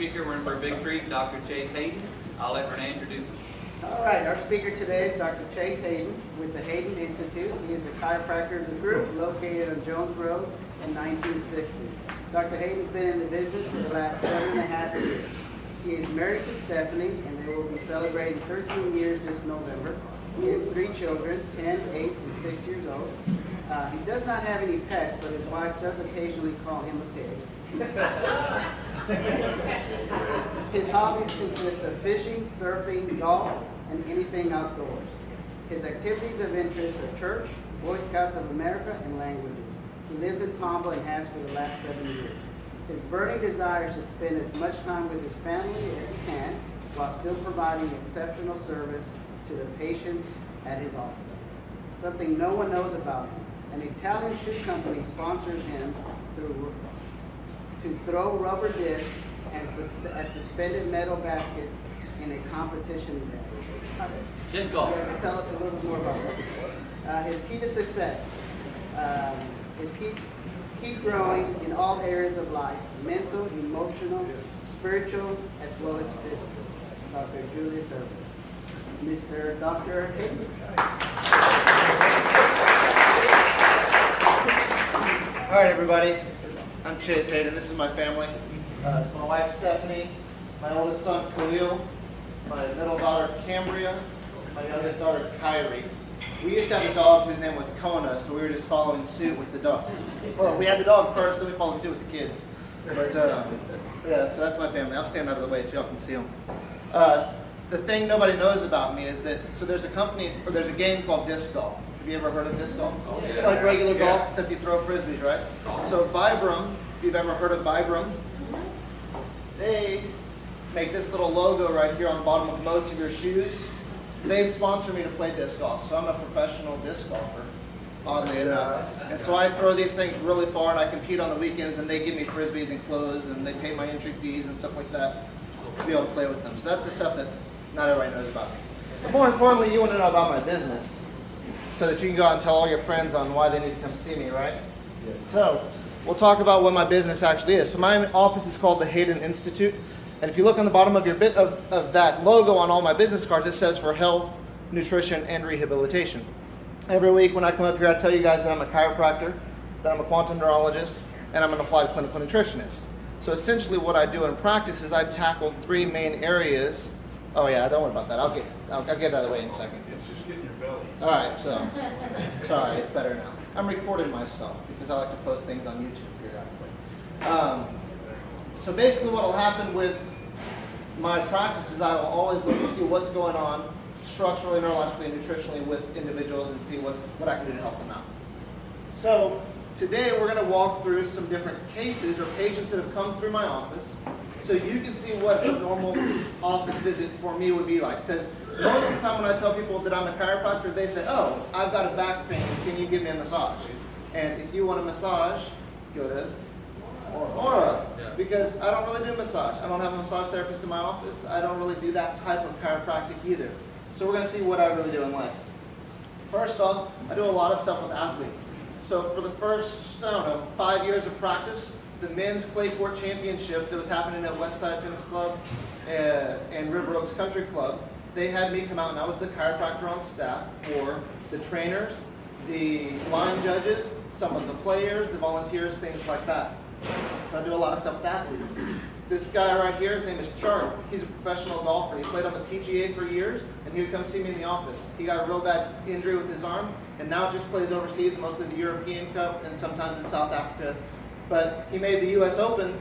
speaker. We're in for a big treat, Dr. Chase Hayden. I'll let Renee introduce him. All right, our speaker today is Dr. Chase Hayden with the Hayden Institute. He is the chiropractor of the group located on Jones Road in 1960. Dr. Hayden's been in the business for the last 7.5 years. He is married to Stephanie, and they will be celebrating 13 years this November. He has 3 children, 10, 8, and 6 years old. He does not have any pets, but his wife does occasionally call him a pig. His hobbies consist of fishing, surfing, golf, and anything outdoors. His activities of interest are church, Boy Scouts of America, and languages. He lives in Tomba and has for the last 7 years. His burning desire is to spend as much time with his family as he can while still providing exceptional service to the patients at his office. Something no one knows about him. An Italian shoe company sponsors him to throw rubber discs and at suspended metal baskets in a competition event. Just go. Tell us a little bit more about that. His key to success is keep growing in all areas of life, mental, emotional, spiritual, as well as physical. Dr. Julius Irvin. Mr. Dr. Hayden. All right, everybody. I'm Chase Hayden. This is my family. It's my wife, Stephanie, my oldest son, Khalil, my middle daughter, Cambria, my youngest daughter, Kyrie. We used to have a dog whose name was Kona, so we were just following suit with the dog. Well, we had the dog first, then we followed suit with the kids. But yeah, so that's my family. I'll stand out of the way so y'all can see them. The thing nobody knows about me is that, so there's a game called disc golf. Have you ever heard of disc golf? Oh, yeah. It's like regular golf, except you throw frisbees, right? So Vibram, if you've ever heard of Vibram, they make this little logo right here on the bottom of most of your shoes. They sponsor me to play disc golf, so I'm a professional disc golfer, oddly enough. And so I throw these things really far, and I compete on the weekends, and they give me frisbees and clothes, and they pay my entry fees and stuff like that to be able to play with them. So that's the stuff that not everybody knows about me. But more importantly, you want to know about my business, so that you can go out and tell all your friends on why they need to come see me, right? Yeah. So we'll talk about what my business actually is. So my office is called the Hayden Institute. And if you look on the bottom of your of that logo on all my business cards, it says for health, nutrition, and rehabilitation. Every week when I come up here, I tell you guys that I'm a chiropractor, that I'm a quantum neurologist, and I'm an applied clinical nutritionist. So essentially what I do in practice is I tackle 3 main areas. Oh yeah, don't worry about that. I'll get it out of the way in a second. It's just getting your belly. All right, so sorry, it's better now. I'm recording myself because I like to post things on YouTube periodically. So basically what will happen with my practice is I will always look to see what's going on structurally, neurologically, and nutritionally with individuals and see what I can do to help them out. So today we're going to walk through some different cases or patients that have come through my office so you can see what a normal office visit for me would be like. Because most of the time when I tell people that I'm a chiropractor, they say, oh, I've got a back pain, can you give me a massage? And if you want a massage, go to Aura, because I don't really do massage. I don't have a massage therapist in my office. I don't really do that type of chiropractic either. So we're going to see what I really do in life. First off, I do a lot of stuff with athletes. So for the first, 5 years of practice, the men's clay court championship that was happening at Westside Tennis Club and River Oaks Country Club, they had me come out and I was the chiropractor on staff for the trainers, the line judges, some of the players, the volunteers, things like that. So I do a lot of stuff with athletes. This guy right here, his name is Chart. He's a professional golfer. He played on the PGA for years, and he would come see me in the office. He got a real bad injury with his arm, and now just plays overseas, mostly the European Cup and sometimes in South Africa. But he made the U.S. Open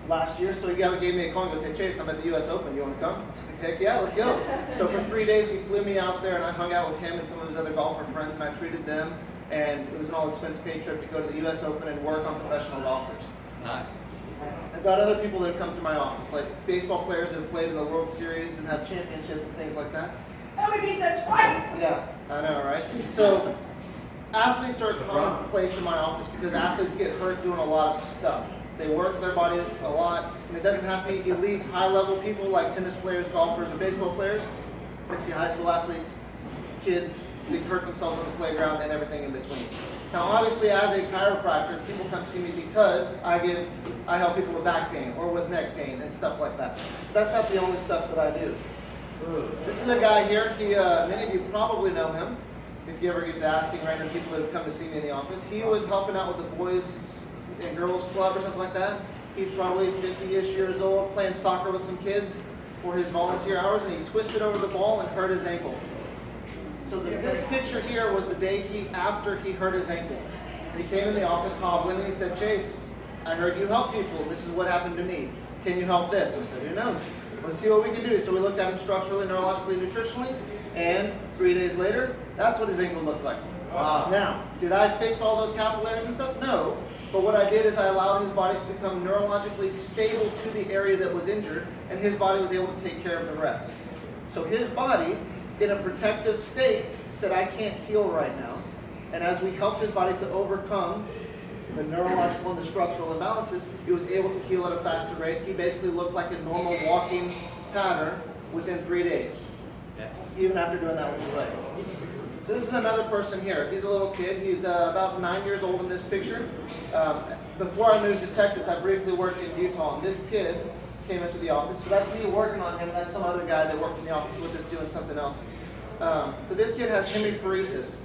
last year, so he gave me a call and goes, hey Chase, I'm at the U.S. Open. You want to come? I said, heck yeah, let's go. So for 3 days, he flew me out there, and I hung out with him and some of his other golfer friends, and I treated them. And it was an all-expense-paid trip to go to the U.S. Open and work on professional golfers. Nice. I've got other people that have come to my office, like baseball players that have played in the World Series and have championships and things like that. Oh, we beat them twice! Yeah, I know, right? So athletes are a common place in my office because athletes get hurt doing a lot of stuff. They work their bodies a lot, and it doesn't have to be elite, high-level people like tennis players, golfers, or baseball players. I see high school athletes, kids that hurt themselves on the playground and everything in between. Now, obviously, as a chiropractor, people come see me because I help people with back pain or with neck pain and stuff like that. But that's not the only stuff that I do. This is a guy here. Many of you probably know him if you ever get to asking random people that have come to see me in the office. He was helping out with the Boys and Girls Club or something like that. He's probably 50-ish years old, playing soccer with some kids for his volunteer hours, and he twisted over the ball and hurt his ankle. So this picture here was the day after he hurt his ankle. And he came in the office hobbling and he said, Chase, I heard you help people. This is what happened to me. Can you help this? And I said, who knows? Let's see what we can do. So we looked at him structurally, neurologically, nutritionally, and 3 days later, that's what his ankle looked like. Wow. Now, did I fix all those capillaries and stuff? No. But what I did is I allowed his body to become neurologically stable to the area that was injured, and his body was able to take care of the rest. So his body, in a protective state, said, I can't heal right now. And as we helped his body to overcome the neurological and the structural imbalances, he was able to heal at a faster rate. He basically looked like a normal walking pattern within 3 days, even after doing that with his leg. So this is another person here. He's a little kid. He's about 9 years old in this picture. Before I moved to Texas, I briefly worked in Utah, and this kid came into the office. So that's me working on him, and that's some other guy that worked in the office with us doing something else. But this kid has hemiparesis.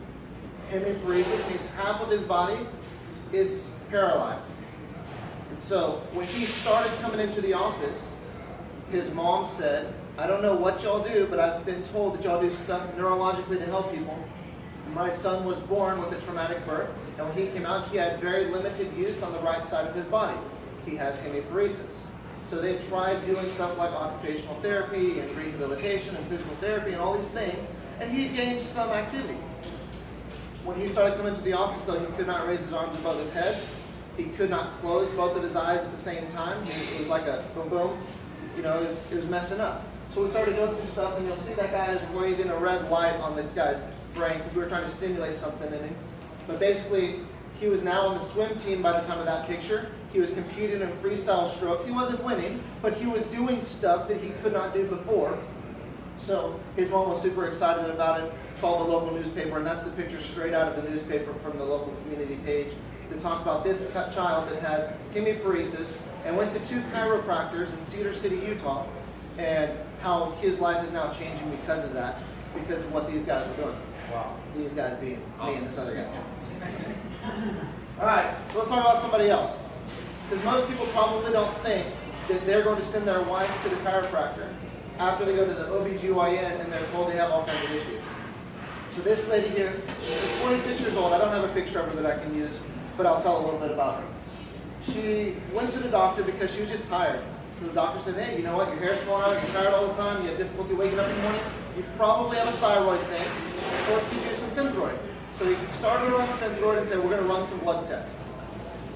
Hemiparesis means half of his body is paralyzed. And so when he started coming into the office, his mom said, I don't know what y'all do, but I've been told that y'all do stuff neurologically to help people. My son was born with a traumatic birth, and when he came out, he had very limited use on the right side of his body. He has hemiparesis. So they've tried doing stuff like occupational therapy and rehabilitation and physical therapy and all these things, and he gained some activity. When he started coming to the office, though, he could not raise his arms above his head. He could not close both of his eyes at the same time. It was like a boom, boom. It was messing up. So we started doing some stuff, and you'll see that guy is waving a red light on this guy's brain because we were trying to stimulate something in him. But basically, he was now on the swim team by the time of that picture. He was competing in freestyle strokes. He wasn't winning, but he was doing stuff that he could not do before. So his mom was super excited about it, called the local newspaper, and that's the picture straight out of the newspaper from the local community page to talk about this child that had hemiparesis and went to 2 chiropractors in Cedar City, Utah, and how his life is now changing because of that, because of what these guys were doing. Wow. These guys being me and this other guy. All right, so let's talk about somebody else. Because most people probably don't think that they're going to send their wife to the chiropractor after they go to the OBGYN and they're told they have all kinds of issues. So this lady here is 26 years old. I don't have a picture of her that I can use, but I'll tell a little bit about her. She went to the doctor because she was just tired. So the doctor said, hey, you know what, your hair's falling out, you're tired all the time, you have difficulty waking up in the morning, you probably have a thyroid thing, so let's give you some Synthroid. So they started her on Synthroid and said, we're going to run some blood tests.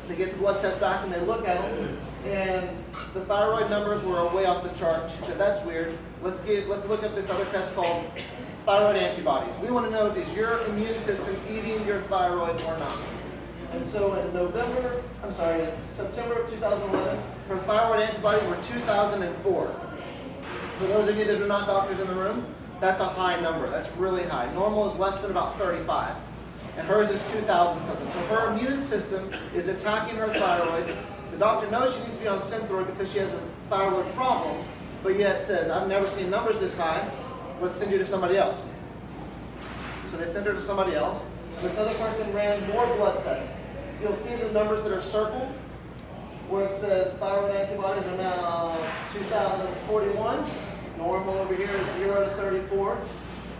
They get the blood test back and they look at them, and the thyroid numbers were way off the chart. She said, that's weird. Let's look at this other test called thyroid antibodies. We want to know, is your immune system eating your thyroid or not? And so in September of 2011, her thyroid antibodies were 2004. For those of you that are not doctors in the room, that's a high number. That's really high. Normal is less than about 35. And hers is 2,000 something. So her immune system is attacking her thyroid. The doctor knows she needs to be on Synthroid because she has a thyroid problem, but yet says, I've never seen numbers this high. Let's send you to somebody else. So they send her to somebody else. This other person ran more blood tests. You'll see the numbers that are circled, where it says thyroid antibodies are now 2,041. Normal over here is 0 to 34.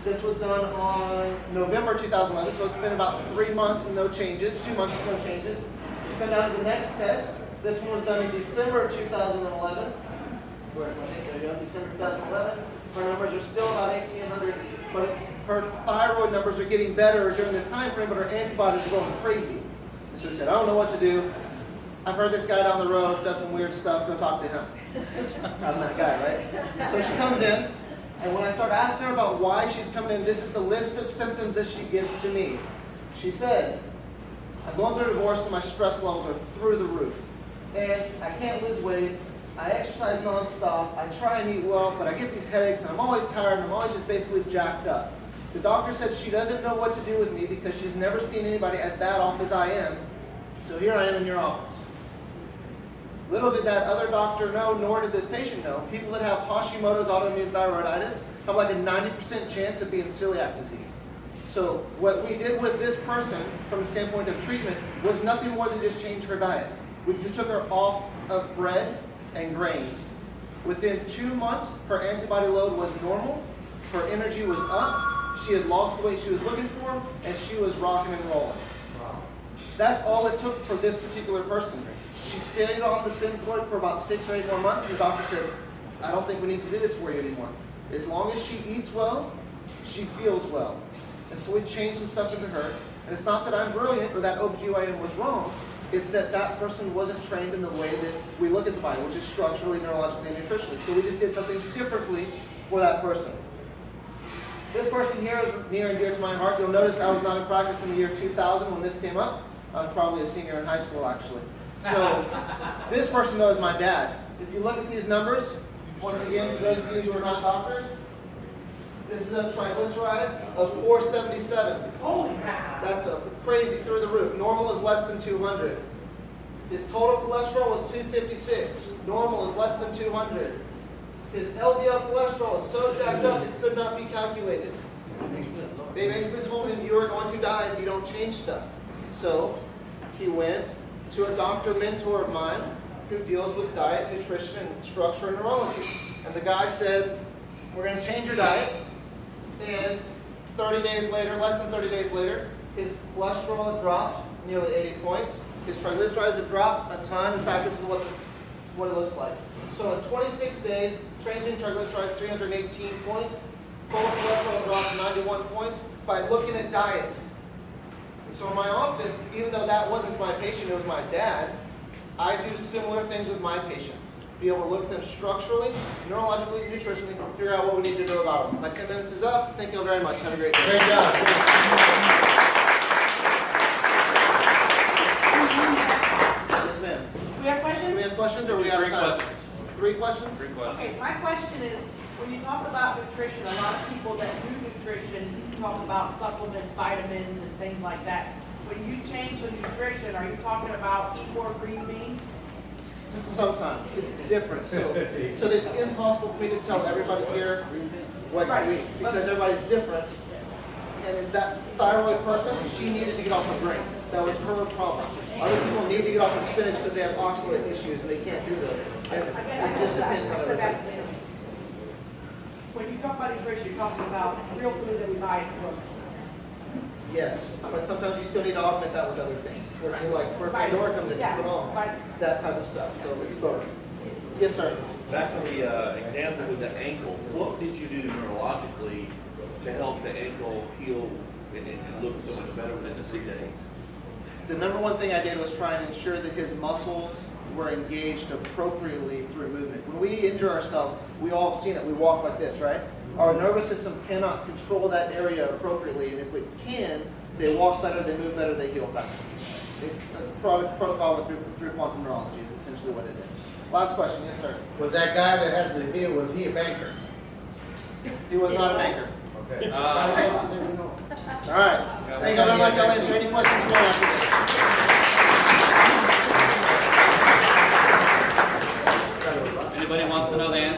This was done on November 2011, so it's been about 3 months and no changes, 2 months and no changes. Come down to the next test. This one was done in December of 2011. Where am I? There you go, December 2011. Her numbers are still about 1,800, but her thyroid numbers are getting better during this time frame, but her antibodies are going crazy. And so she said, I don't know what to do. I've heard this guy down the road does some weird stuff. Go talk to him. I'm that guy, right? So she comes in, and when I start asking her about why she's coming in, this is the list of symptoms that she gives to me. She says, I'm going through a divorce and my stress levels are through the roof. And I can't lose weight. I exercise nonstop. I try and eat well, but I get these headaches and I'm always tired and I'm always just basically jacked up. The doctor said she doesn't know what to do with me because she's never seen anybody as bad off as I am. So here I am in your office. Little did that other doctor know, nor did this patient know, people that have Hashimoto's autoimmune thyroiditis have like a 90% chance of being celiac disease. So what we did with this person from the standpoint of treatment was nothing more than just change her diet. We just took her off of bread and grains. Within 2 months, her antibody load was normal, her energy was up, she had lost the weight she was looking for, and she was rocking and rolling. That's all it took for this particular person. She stayed on the Synthroid for about 6 or 8 more months, and the doctor said, I don't think we need to do this for you anymore. As long as she eats well, she feels well. And so we changed some stuff into her. And it's not that I'm brilliant or that OBGYN was wrong. It's that that person wasn't trained in the way that we look at the body, which is structurally, neurologically, and nutritionally. So we just did something differently for that person. This person here is near and dear to my heart. You'll notice I was not in practice in the year 2000 when this came up. I was probably a senior in high school, actually. So this person, though, is my dad. If you look at these numbers, once again, for those of you who are not doctors, this is a triglycerides of 477. Holy cow. That's a crazy through the roof. Normal is less than 200. His total cholesterol was 256. Normal is less than 200. His LDL cholesterol is so jacked up it could not be calculated. They basically told him, you are going to die if you don't change stuff. So he went to a doctor mentor of mine who deals with diet, nutrition, and structure and neurology. And the guy said, we're going to change your diet. And 30 days later, less than 30 days later, his cholesterol had dropped nearly 80 points. His triglycerides had dropped a ton. In fact, this is what it looks like. So in 26 days, changing triglycerides 318 points, total cholesterol dropped 91 points by looking at diet. And so in my office, even though that wasn't my patient, it was my dad, I do similar things with my patients. Be able to look at them structurally, neurologically, nutritionally, and figure out what we need to do about them. My 10 minutes is up. Thank you all very much. Have a great day. Great job. Yes, ma'am. We have Do questions? we have questions or we out of 3 time? questions. 3 questions? 3 questions. Okay, my question is, when you talk about nutrition, a lot of people that do nutrition talk about supplements, vitamins, and things like that. When you change the nutrition, are you talking about eat more green beans? Sometimes. It's different. So it's impossible for me to tell everybody here what to eat because everybody's different. And that thyroid person, she needed to get off of grains. That was her problem. Other people need to get off of spinach because they have oxalate issues and they can't do those. And it just depends on everybody. When you talk about nutrition, you're talking about real food that we buy at the grocery store. Yes, but sometimes you still need to augment that with other things. Where you're like, where Pandora comes in, put on that type of stuff. So it's both. Yes, sir. Back on the example with the ankle, what did you do neurologically to help the ankle heal and look so much better within the 6 days? The number one thing I did was try and ensure that his muscles were engaged appropriately through movement. When we injure ourselves, we all have seen it, we walk like this, right? Our nervous system cannot control that area appropriately, and if it can, they walk better, they move better, they heal faster. It's a protocol through quantum neurology is essentially what it is. Last question, yes sir. Was that guy that had the heel, was he a banker? He was not a banker. Okay. All right. Thank you very much. I'll answer any questions you want after this. Anybody wants to know the answer?